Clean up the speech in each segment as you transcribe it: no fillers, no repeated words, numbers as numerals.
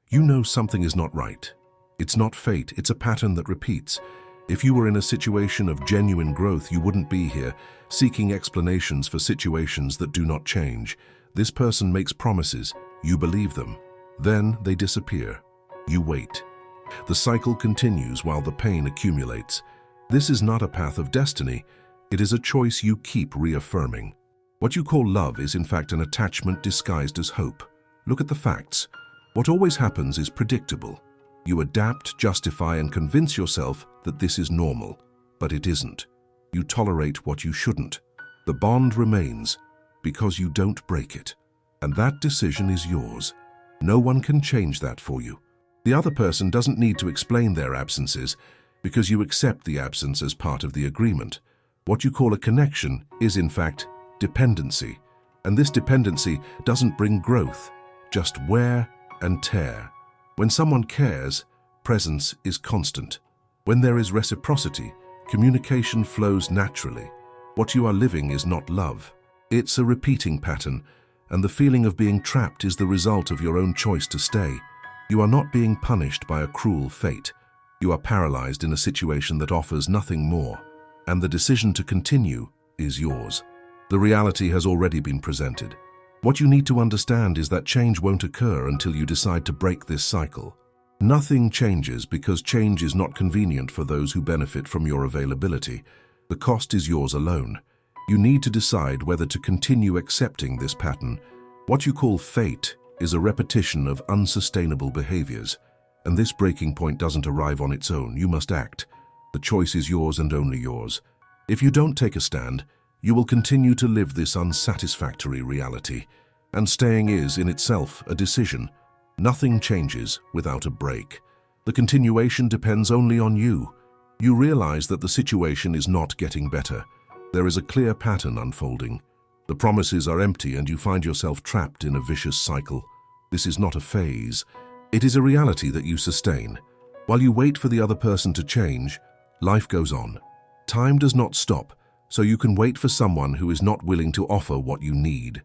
You know something is not right. It's not fate, it's a pattern that repeats. If you were in a situation of genuine growth, you wouldn't be here, seeking explanations for situations that do not change. This person makes promises, you believe them. Then they disappear. You wait. The cycle continues while the pain accumulates. This is not a path of destiny. It is a choice you keep reaffirming. What you call love is in fact an attachment disguised as hope. Look at the facts. What always happens is predictable. You adapt, justify, and convince yourself that this is normal, but it isn't. You tolerate what you shouldn't. The bond remains because you don't break it. And that decision is yours. No one can change that for you. The other person doesn't need to explain their absences because you accept the absence as part of the agreement. What you call a connection is in fact dependency. And this dependency doesn't bring growth, just wear and tear. When someone cares, presence is constant. When there is reciprocity, communication flows naturally. What you are living is not love. It's a repeating pattern, and the feeling of being trapped is the result of your own choice to stay. You are not being punished by a cruel fate. You are paralyzed in a situation that offers nothing more, and the decision to continue is yours. The reality has already been presented. What you need to understand is that change won't occur until you decide to break this cycle. Nothing changes because change is not convenient for those who benefit from your availability. The cost is yours alone. You need to decide whether to continue accepting this pattern. What you call fate is a repetition of unsustainable behaviors, and this breaking point doesn't arrive on its own. You must act. The choice is yours and only yours. If you don't take a stand, you will continue to live this unsatisfactory reality, and staying is in itself a decision. Nothing changes without a break. The continuation depends only on you. You realize that the situation is not getting better. There is a clear pattern unfolding. The promises are empty and you find yourself trapped in a vicious cycle. This is not a phase. It is a reality that you sustain. While you wait for the other person to change, life goes on. Time does not stop, so you can wait for someone who is not willing to offer what you need.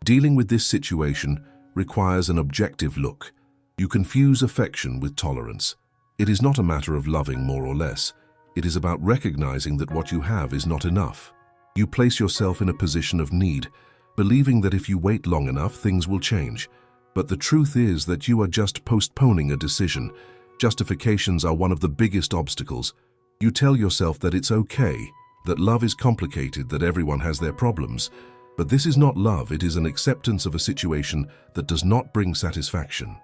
Dealing with this situation requires an objective look. You confuse affection with tolerance. It is not a matter of loving more or less. It is about recognizing that what you have is not enough. You place yourself in a position of need, believing that if you wait long enough, things will change. But the truth is that you are just postponing a decision. Justifications are one of the biggest obstacles. You tell yourself that it's okay, that love is complicated, that everyone has their problems. But this is not love, it is an acceptance of a situation that does not bring satisfaction.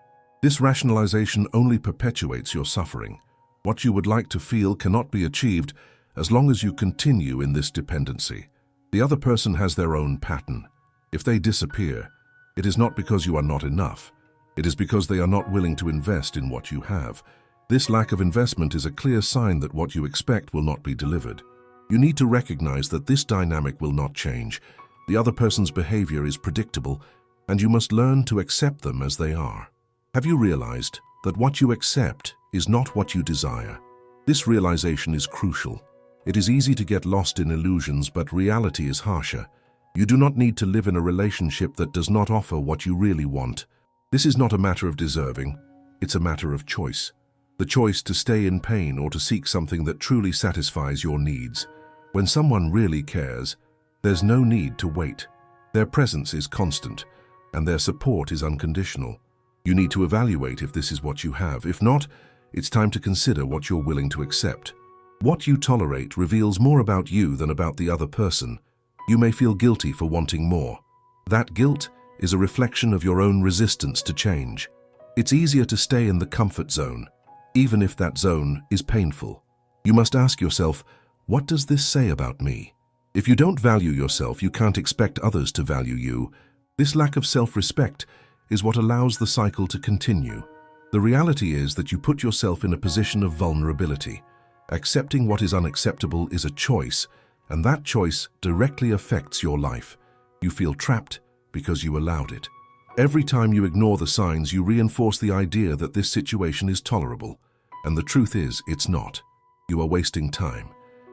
This rationalization only perpetuates your suffering. What you would like to feel cannot be achieved as long as you continue in this dependency. The other person has their own pattern. If they disappear, it is not because you are not enough. It is because they are not willing to invest in what you have. This lack of investment is a clear sign that what you expect will not be delivered. You need to recognize that this dynamic will not change. The other person's behavior is predictable, and you must learn to accept them as they are. Have you realized that what you accept is not what you desire? This realization is crucial. It is easy to get lost in illusions, but reality is harsher. You do not need to live in a relationship that does not offer what you really want. This is not a matter of deserving, it's a matter of choice. The choice to stay in pain or to seek something that truly satisfies your needs. When someone really cares, there's no need to wait. Their presence is constant, and their support is unconditional. You need to evaluate if this is what you have. If not, it's time to consider what you're willing to accept. What you tolerate reveals more about you than about the other person. You may feel guilty for wanting more. That guilt is a reflection of your own resistance to change. It's easier to stay in the comfort zone, even if that zone is painful. You must ask yourself, what does this say about me? If you don't value yourself, you can't expect others to value you. This lack of self-respect is what allows the cycle to continue. The reality is that you put yourself in a position of vulnerability. Accepting what is unacceptable is a choice, and that choice directly affects your life. You feel trapped because you allowed it. Every time you ignore the signs, you reinforce the idea that this situation is tolerable. And the truth is, it's not. You are wasting time.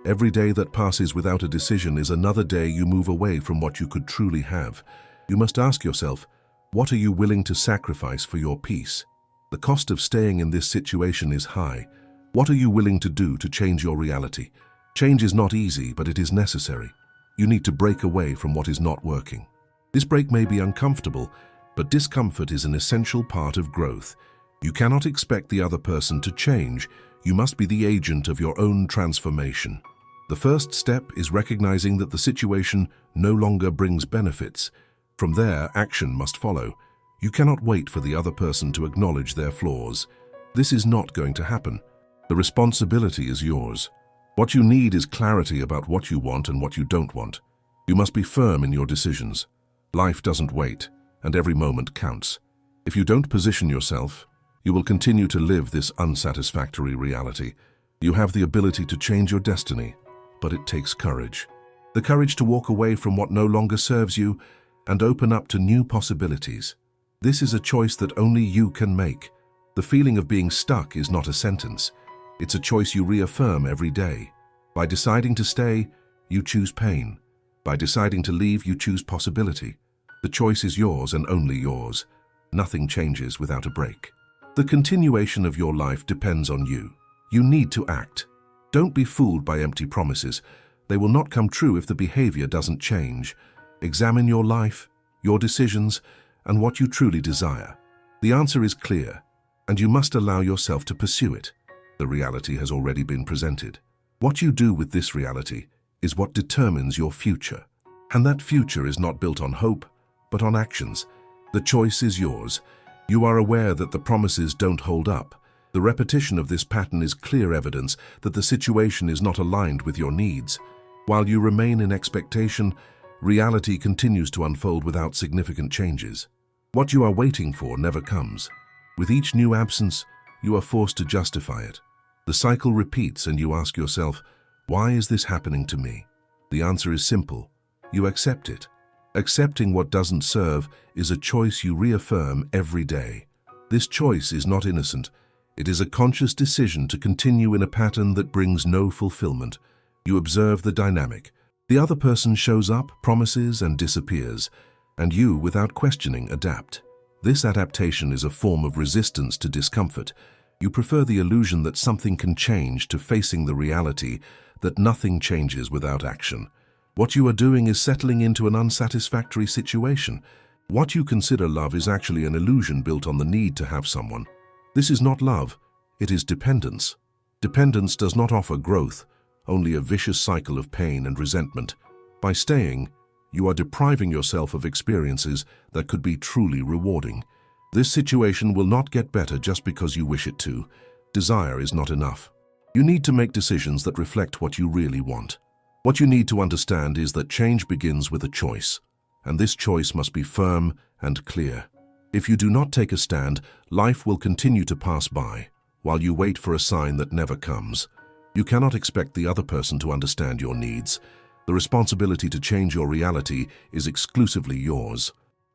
Every day that passes without a decision is another day you move away from what you could truly have. You must ask yourself, what are you willing to sacrifice for your peace? The cost of staying in this situation is high. What are you willing to do to change your reality? Change is not easy, but it is necessary. You need to break away from what is not working. This break may be uncomfortable, but discomfort is an essential part of growth. You cannot expect the other person to change. You must be the agent of your own transformation. The first step is recognizing that the situation no longer brings benefits. From there, action must follow. You cannot wait for the other person to acknowledge their flaws. This is not going to happen. The responsibility is yours. What you need is clarity about what you want and what you don't want. You must be firm in your decisions. Life doesn't wait, and every moment counts. If you don't position yourself, you will continue to live this unsatisfactory reality. You have the ability to change your destiny, but it takes courage. The courage to walk away from what no longer serves you and open up to new possibilities. This is a choice that only you can make. The feeling of being stuck is not a sentence. It's a choice you reaffirm every day. By deciding to stay, you choose pain. By deciding to leave, you choose possibility. The choice is yours and only yours. Nothing changes without a break. The continuation of your life depends on you. You need to act. Don't be fooled by empty promises. They will not come true if the behavior doesn't change. Examine your life, your decisions, and what you truly desire. The answer is clear, and you must allow yourself to pursue it. The reality has already been presented. What you do with this reality is what determines your future. And that future is not built on hope, but on actions. The choice is yours. You are aware that the promises don't hold up. The repetition of this pattern is clear evidence that the situation is not aligned with your needs. While you remain in expectation, reality continues to unfold without significant changes. What you are waiting for never comes. With each new absence, you are forced to justify it. The cycle repeats and you ask yourself, why is this happening to me? The answer is simple. You accept it. Accepting what doesn't serve is a choice you reaffirm every day. This choice is not innocent. It is a conscious decision to continue in a pattern that brings no fulfillment. You observe the dynamic. The other person shows up, promises, and disappears, and you, without questioning, adapt. This adaptation is a form of resistance to discomfort. You prefer the illusion that something can change to facing the reality that nothing changes without action. What you are doing is settling into an unsatisfactory situation. What you consider love is actually an illusion built on the need to have someone. This is not love, it is dependence. Dependence does not offer growth, only a vicious cycle of pain and resentment. By staying, you are depriving yourself of experiences that could be truly rewarding. This situation will not get better just because you wish it to. Desire is not enough. You need to make decisions that reflect what you really want. What you need to understand is that change begins with a choice, and this choice must be firm and clear. If you do not take a stand, life will continue to pass by, while you wait for a sign that never comes. You cannot expect the other person to understand your needs. The responsibility to change your reality is exclusively yours.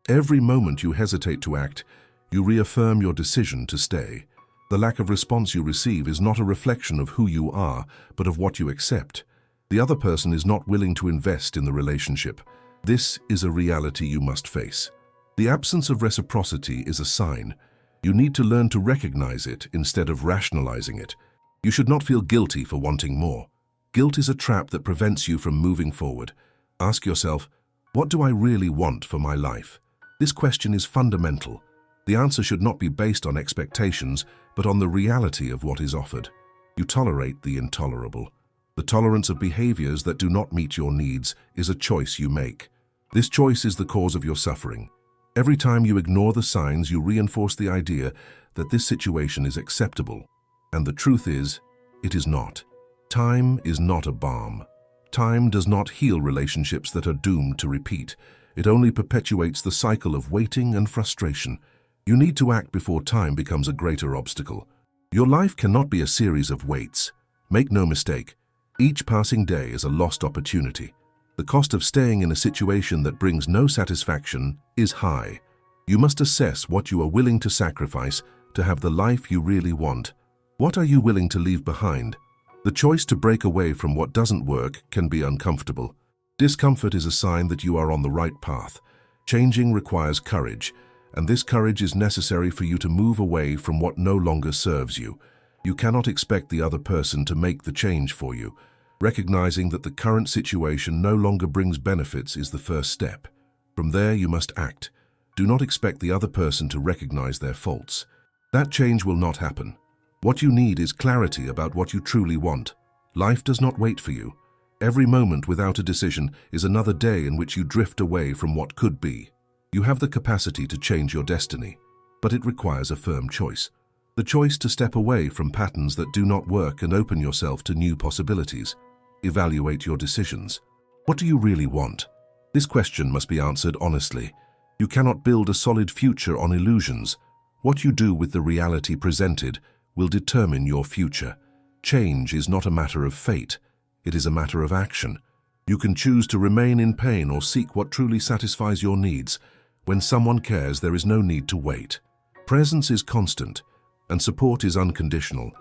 Every moment you hesitate to act, you reaffirm your decision to stay. The lack of response you receive is not a reflection of who you are, but of what you accept. The other person is not willing to invest in the relationship. This is a reality you must face. The absence of reciprocity is a sign. You need to learn to recognize it instead of rationalizing it. You should not feel guilty for wanting more. Guilt is a trap that prevents you from moving forward. Ask yourself, what do I really want for my life? This question is fundamental. The answer should not be based on expectations, but on the reality of what is offered. You tolerate the intolerable. The tolerance of behaviors that do not meet your needs is a choice you make. This choice is the cause of your suffering. Every time you ignore the signs, you reinforce the idea that this situation is acceptable. And the truth is, it is not. Time is not a balm. Time does not heal relationships that are doomed to repeat. It only perpetuates the cycle of waiting and frustration. You need to act before time becomes a greater obstacle. Your life cannot be a series of waits. Make no mistake, each passing day is a lost opportunity. The cost of staying in a situation that brings no satisfaction is high. You must assess what you are willing to sacrifice to have the life you really want. What are you willing to leave behind? The choice to break away from what doesn't work can be uncomfortable. Discomfort is a sign that you are on the right path. Changing requires courage, and this courage is necessary for you to move away from what no longer serves you. You cannot expect the other person to make the change for you. Recognizing that the current situation no longer brings benefits is the first step. From there, you must act. Do not expect the other person to recognize their faults. That change will not happen. What you need is clarity about what you truly want. Life does not wait for you. Every moment without a decision is another day in which you drift away from what could be. You have the capacity to change your destiny, but it requires a firm choice. The choice to step away from patterns that do not work and open yourself to new possibilities. Evaluate your decisions. What do you really want? This question must be answered honestly. You cannot build a solid future on illusions. What you do with the reality presented will determine your future. Change is not a matter of fate. It is a matter of action. You can choose to remain in pain or seek what truly satisfies your needs. When someone cares, there is no need to wait. Presence is constant, and support is unconditional.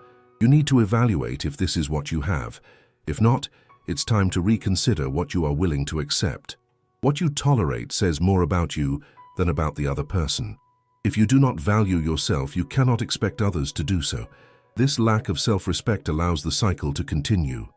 You need to evaluate if this is what you have. If not, it's time to reconsider what you are willing to accept. What you tolerate says more about you than about the other person. If you do not value yourself, you cannot expect others to do so. This lack of self-respect allows the cycle to continue.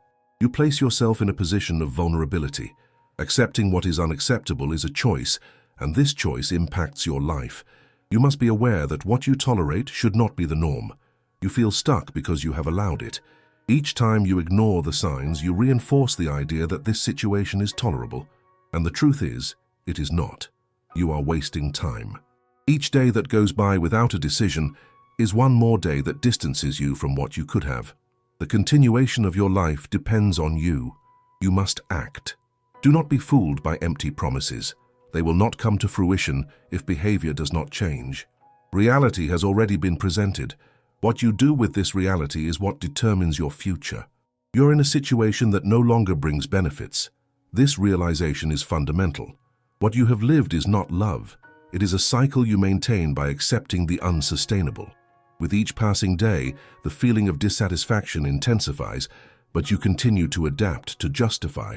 You place yourself in a position of vulnerability. Accepting what is unacceptable is a choice, and this choice impacts your life. You must be aware that what you tolerate should not be the norm. You feel stuck because you have allowed it. Each time you ignore the signs, you reinforce the idea that this situation is tolerable. And the truth is, it is not. You are wasting time. Each day that goes by without a decision is one more day that distances you from what you could have. The continuation of your life depends on you. You must act. Do not be fooled by empty promises. They will not come to fruition if behavior does not change. Reality has already been presented. What you do with this reality is what determines your future. You're in a situation that no longer brings benefits. This realization is fundamental. What you have lived is not love. It is a cycle you maintain by accepting the unsustainable. With each passing day, the feeling of dissatisfaction intensifies, but you continue to adapt, to justify,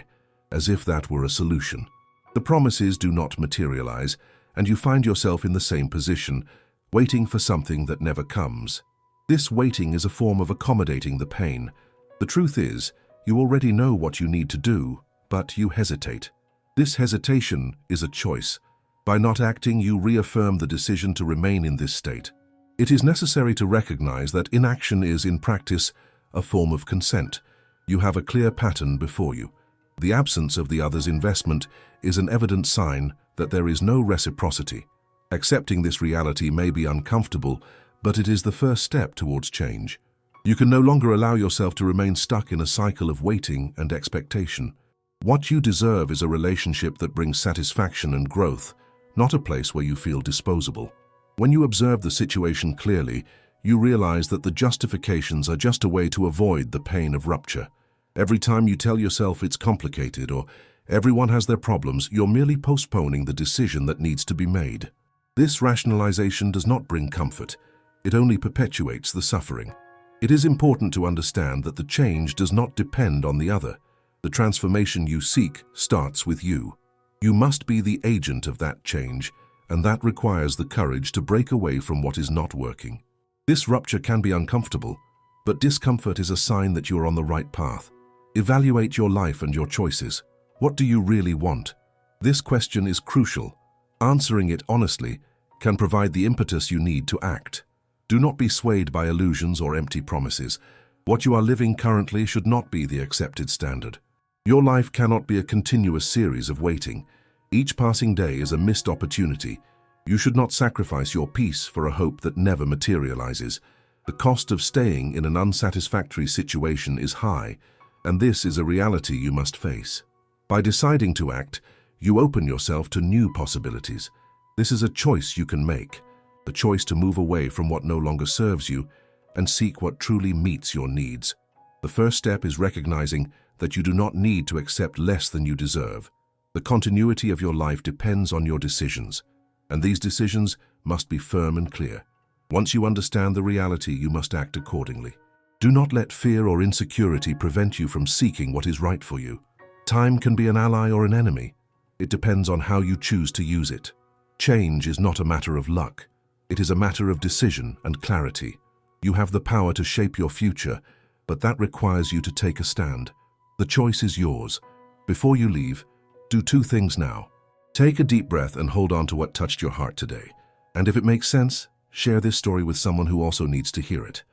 as if that were a solution. The promises do not materialize, and you find yourself in the same position, waiting for something that never comes. This waiting is a form of accommodating the pain. The truth is, you already know what you need to do, but you hesitate. This hesitation is a choice. By not acting, you reaffirm the decision to remain in this state. It is necessary to recognize that inaction is, in practice, a form of consent. You have a clear pattern before you. The absence of the other's investment is an evident sign that there is no reciprocity. Accepting this reality may be uncomfortable, but it is the first step towards change. You can no longer allow yourself to remain stuck in a cycle of waiting and expectation. What you deserve is a relationship that brings satisfaction and growth, not a place where you feel disposable. When you observe the situation clearly, you realize that the justifications are just a way to avoid the pain of rupture. Every time you tell yourself it's complicated or everyone has their problems, you're merely postponing the decision that needs to be made. This rationalization does not bring comfort. It only perpetuates the suffering. It is important to understand that the change does not depend on the other. The transformation you seek starts with you. You must be the agent of that change, and that requires the courage to break away from what is not working. This rupture can be uncomfortable, but discomfort is a sign that you are on the right path. Evaluate your life and your choices. What do you really want? This question is crucial. Answering it honestly can provide the impetus you need to act. Do not be swayed by illusions or empty promises. What you are living currently should not be the accepted standard. Your life cannot be a continuous series of waiting. Each passing day is a missed opportunity. You should not sacrifice your peace for a hope that never materializes. The cost of staying in an unsatisfactory situation is high, and this is a reality you must face. By deciding to act, you open yourself to new possibilities. This is a choice you can make, the choice to move away from what no longer serves you and seek what truly meets your needs. The first step is recognizing that you do not need to accept less than you deserve. The continuity of your life depends on your decisions, and these decisions must be firm and clear. Once you understand the reality, you must act accordingly. Do not let fear or insecurity prevent you from seeking what is right for you. Time can be an ally or an enemy. It depends on how you choose to use it. Change is not a matter of luck. It is a matter of decision and clarity. You have the power to shape your future, but that requires you to take a stand. The choice is yours. Before you leave, do two things now. Take a deep breath and hold on to what touched your heart today. And if it makes sense, share this story with someone who also needs to hear it.